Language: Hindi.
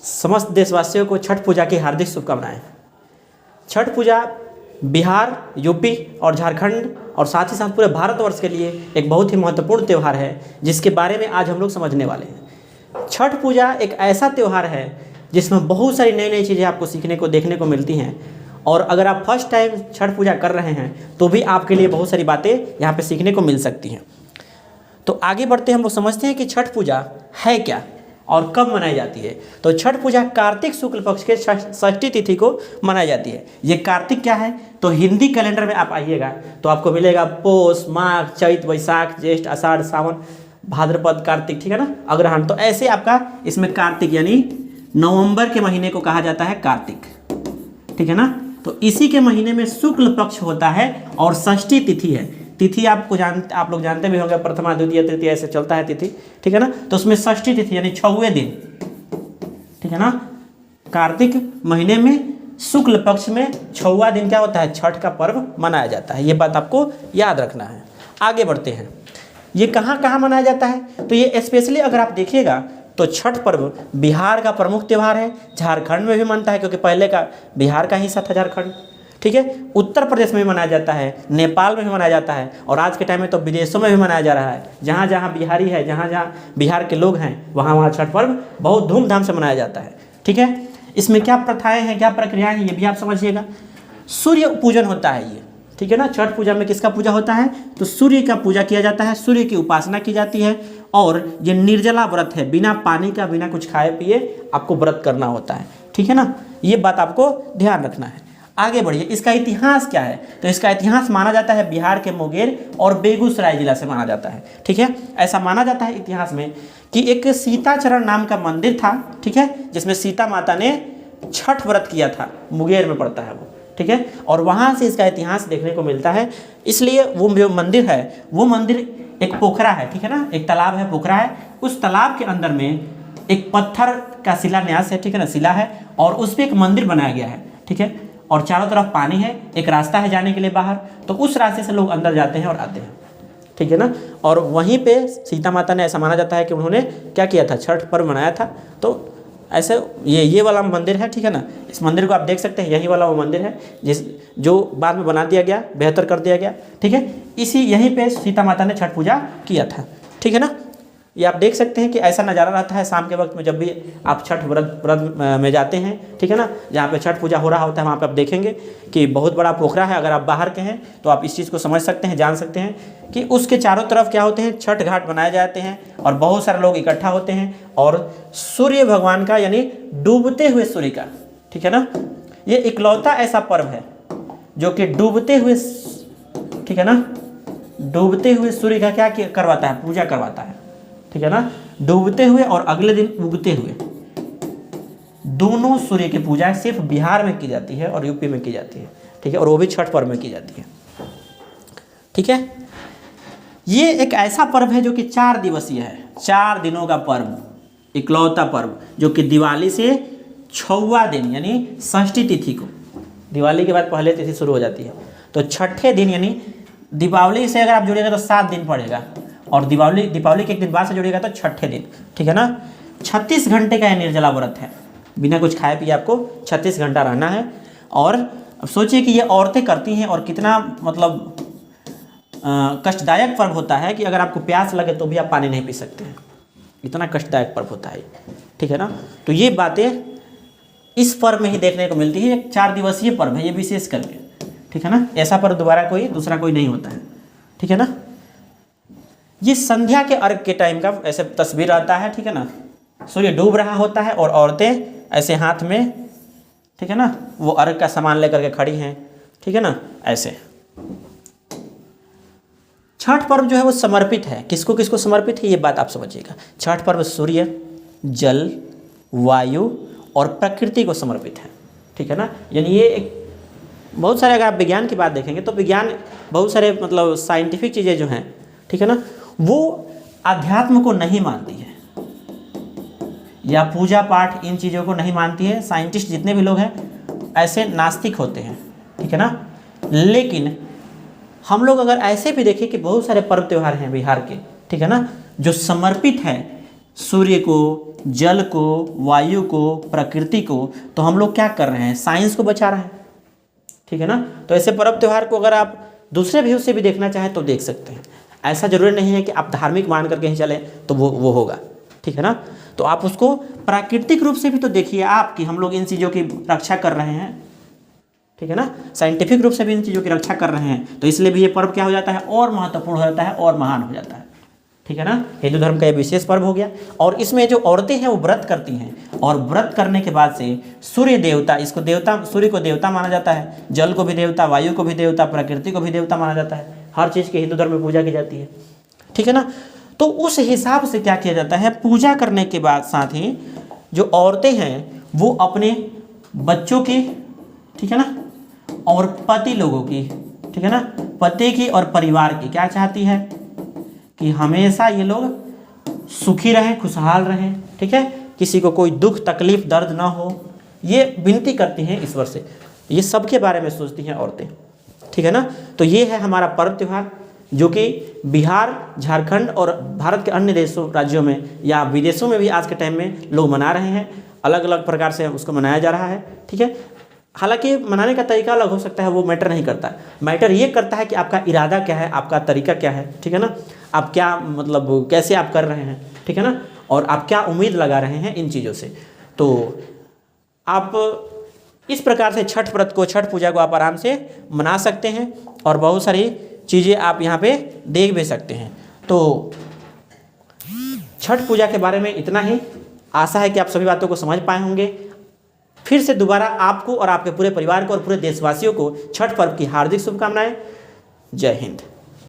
समस्त देशवासियों को छठ पूजा की हार्दिक शुभकामनाएं। छठ पूजा बिहार, यूपी और झारखंड और साथ ही साथ पूरे भारतवर्ष के लिए एक बहुत ही महत्वपूर्ण त्यौहार है, जिसके बारे में आज हम लोग समझने वाले हैं। छठ पूजा एक ऐसा त्यौहार है जिसमें बहुत सारी नई नई चीज़ें आपको सीखने को, देखने को मिलती हैं। और अगर आप फर्स्ट टाइम छठ पूजा कर रहे हैं तो भी आपके लिए बहुत सारी बातें यहाँ पे सीखने को मिल सकती हैं। तो आगे बढ़ते हम लोग समझते हैं कि छठ पूजा है क्या और कब मनाई जाती है। तो छठ पूजा कार्तिक शुक्ल पक्ष के षष्ठी तिथि को मनाई जाती है। ये कार्तिक क्या है, तो हिंदी कैलेंडर में आप आइएगा तो आपको मिलेगा पोष, माघ, चैत, वैशाख, ज्येष्ठ, आषाढ़, सावन, भाद्रपद, कार्तिक, ठीक है ना, अग्रहण। तो ऐसे आपका इसमें कार्तिक यानी नवंबर के महीने को कहा जाता है कार्तिक, ठीक है ना। तो इसी के महीने में शुक्ल पक्ष होता है और षष्ठी तिथि है। तिथि आप लोग जानते भी होंगे, प्रथमा, द्वितीय, तृतीय ऐसे चलता है तिथि, ठीक है ना। तो उसमें षष्ठी तिथि यानी 6वें दिन, ठीक है ना। कार्तिक महीने में शुक्ल पक्ष में 6वां दिन क्या होता है, छठ का पर्व मनाया जाता है। ये बात आपको याद रखना है। आगे बढ़ते हैं, ये कहाँ कहाँ मनाया जाता है। तो ये स्पेशली अगर आप देखिएगा तो छठ पर्व बिहार का प्रमुख त्यौहार है। झारखंड में भी मनता है क्योंकि पहले का बिहार का हिस्सा था झारखंड, ठीक है। उत्तर प्रदेश में भी मनाया जाता है, नेपाल में भी मनाया जाता है और आज के टाइम में तो विदेशों में भी मनाया जा रहा है। जहाँ जहाँ बिहारी है, जहाँ जहाँ बिहार के लोग हैं, वहाँ वहाँ छठ पर्व बहुत धूमधाम से मनाया जाता है, ठीक है। इसमें क्या प्रथाएं हैं, क्या प्रक्रियाएं हैं, ये भी आप समझिएगा। सूर्य पूजन होता है ये, ठीक है ना। छठ पूजा में किसका पूजा होता है, तो सूर्य का पूजा किया जाता है, सूर्य की उपासना की जाती है। और ये निर्जला व्रत है, बिना पानी का, बिना कुछ खाए पिए आपको व्रत करना होता है, ठीक है ना। ये बात आपको ध्यान रखना है। आगे बढ़िए, इसका इतिहास क्या है, तो इसका इतिहास माना जाता है बिहार के मुंगेर और बेगूसराय जिला से माना जाता है, ठीक है। ऐसा माना जाता है इतिहास में कि एक सीताचरण नाम का मंदिर था, ठीक है, जिसमें सीता माता ने छठ व्रत किया था। मुंगेर में पड़ता है वो, ठीक है। और वहाँ से इसका इतिहास देखने को मिलता है। इसलिए वो जो मंदिर है, वो मंदिर एक पोखरा है, ठीक है ना, एक तालाब है, पोखरा है। उस तालाब के अंदर में एक पत्थर का शिलान्यास है, ठीक है ना, शिला है, और उस पर एक मंदिर बनाया गया है, ठीक है। और चारों तरफ पानी है, एक रास्ता है जाने के लिए बाहर, तो उस रास्ते से लोग अंदर जाते हैं और आते हैं, ठीक है ना। और वहीं पे सीता माता ने, ऐसा माना जाता है कि उन्होंने क्या किया था, छठ पर्व मनाया था। तो ऐसे ये वाला मंदिर है, ठीक है ना। इस मंदिर को आप देख सकते हैं, यही वाला वो मंदिर है जो बाद में बना दिया गया, बेहतर कर दिया गया, ठीक है। यहीं पे सीता माता ने छठ पूजा किया था, ठीक है ना। ये आप देख सकते हैं कि ऐसा नज़ारा रहता है शाम के वक्त में, जब भी आप छठ व्रत में जाते हैं, ठीक है ना। जहाँ पे छठ पूजा हो रहा होता है वहाँ पे आप देखेंगे कि बहुत बड़ा पोखरा है। अगर आप बाहर के हैं तो आप इस चीज़ को समझ सकते हैं, जान सकते हैं कि उसके चारों तरफ क्या होते हैं, छठ घाट बनाए जाते हैं और बहुत सारे लोग इकट्ठा होते हैं। और सूर्य भगवान का यानी डूबते हुए सूर्य का, ठीक है ना, ये इकलौता ऐसा पर्व है जो कि डूबते हुए, ठीक है ना, डूबते हुए सूर्य का क्या करवाता है, पूजा करवाता है, ठीक है ना। डूबते हुए और अगले दिन उगते हुए दोनों सूर्य की पूजा सिर्फ बिहार में की जाती है और यूपी में की जाती है, ठीक है, और वो भी छठ पर्व में की जाती है, ठीक है। ये एक ऐसा पर्व है जो कि 4 दिवसीय है, 4 दिनों का पर्व, इकलौता पर्व, जो कि दिवाली से 6वां दिन यानी षष्ठी तिथि को, दिवाली के बाद पहले तिथि शुरू हो जाती है, तो छठे दिन यानी दीपावली से अगर आप जुड़ेगा तो 7 दिन पड़ेगा, और दीपावली के एक दिन बाद से जुड़ेगा तो छठे दिन, ठीक है ना। 36 घंटे का यह निर्जला व्रत है, बिना कुछ खाए पिए आपको 36 घंटा रहना है। और अब सोचिए कि ये औरतें करती हैं और कितना मतलब कष्टदायक पर्व होता है कि अगर आपको प्यास लगे तो भी आप पानी नहीं पी सकते हैं, इतना कष्टदायक पर्व होता है, ठीक है ना। तो ये बातें इस पर्व में ही देखने को मिलती है। 4 दिवसीय पर्व है ये विशेष करके, ठीक है ना। ऐसा पर्व दूसरा कोई नहीं होता है, ठीक है ना। ये संध्या के अर्घ के टाइम का ऐसे तस्वीर आता है, ठीक है ना। सूर्य डूब रहा होता है और औरतें ऐसे हाथ में, ठीक है ना, वो अर्घ का सामान लेकर के खड़ी हैं, ठीक है ना, ऐसे। छठ पर्व जो है वो समर्पित है, किसको किसको समर्पित है ये बात आप समझिएगा। छठ पर्व सूर्य, जल, वायु और प्रकृति को समर्पित है, ठीक है ना। यानी ये एक बहुत सारे, अगर आप विज्ञान की बात देखेंगे तो विज्ञान बहुत सारे मतलब साइंटिफिक चीज़ें जो हैं, ठीक है ना, वो अध्यात्म को नहीं मानती है या पूजा पाठ इन चीज़ों को नहीं मानती है। साइंटिस्ट जितने भी लोग हैं ऐसे नास्तिक होते हैं, ठीक है ना। लेकिन हम लोग अगर ऐसे भी देखें कि बहुत सारे पर्व त्यौहार हैं बिहार के, ठीक है ना, जो समर्पित है सूर्य को, जल को, वायु को, प्रकृति को, तो हम लोग क्या कर रहे हैं, साइंस को बचा रहे हैं, ठीक है ना। तो ऐसे पर्व त्यौहार को अगर आप दूसरे व्यू से भी देखना चाहें तो देख सकते हैं। ऐसा जरूरी नहीं है कि आप धार्मिक मान करके ही चलें तो वो होगा, ठीक है ना। तो आप उसको प्राकृतिक रूप से भी तो देखिए आप कि हम लोग इन चीज़ों की रक्षा कर रहे हैं, ठीक है ना, साइंटिफिक रूप से भी इन चीज़ों की रक्षा कर रहे हैं, तो इसलिए भी ये पर्व क्या हो जाता है, और महत्वपूर्ण हो जाता है और महान हो जाता है, ठीक है ना। हिंदू धर्म का ये विशेष पर्व हो गया। और इसमें जो औरतें हैं वो व्रत करती हैं, और व्रत करने के बाद से सूर्य देवता, इसको देवता, सूर्य को देवता माना जाता है, जल को भी देवता, वायु को भी देवता, प्रकृति को भी देवता माना जाता है, हर चीज़ की हिंदू धर्म में पूजा की जाती है, ठीक है ना। तो उस हिसाब से क्या किया जाता है, पूजा करने के बाद साथ ही जो औरतें हैं वो अपने बच्चों की, ठीक है ना, और पति लोगों की, ठीक है ना, पति की और परिवार की क्या चाहती है कि हमेशा ये लोग सुखी रहें, खुशहाल रहें, ठीक है, किसी को कोई दुख तकलीफ दर्द ना हो, ये विनती करती हैं ईश्वर से, ये सबके बारे में सोचती हैं औरतें, ठीक है ना। तो ये है हमारा पर्व त्यौहार जो कि बिहार, झारखंड और भारत के अन्य देशों, राज्यों में या विदेशों में भी आज के टाइम में लोग मना रहे हैं, अलग अलग प्रकार से उसको मनाया जा रहा है, ठीक है। हालांकि मनाने का तरीका अलग हो सकता है, वो मैटर नहीं करता, मैटर ये करता है कि आपका इरादा क्या है, आपका तरीका क्या है, ठीक है ना, आप क्या मतलब कैसे आप कर रहे हैं, ठीक है ना, और आप क्या उम्मीद लगा रहे हैं इन चीज़ों से। तो आप इस प्रकार से छठ व्रत को, छठ पूजा को आप आराम से मना सकते हैं और बहुत सारी चीज़ें आप यहाँ पे देख भी सकते हैं। तो छठ पूजा के बारे में इतना ही, आशा है कि आप सभी बातों को समझ पाए होंगे। फिर से दोबारा आपको और आपके पूरे परिवार को और पूरे देशवासियों को छठ पर्व की हार्दिक शुभकामनाएं। जय हिंद।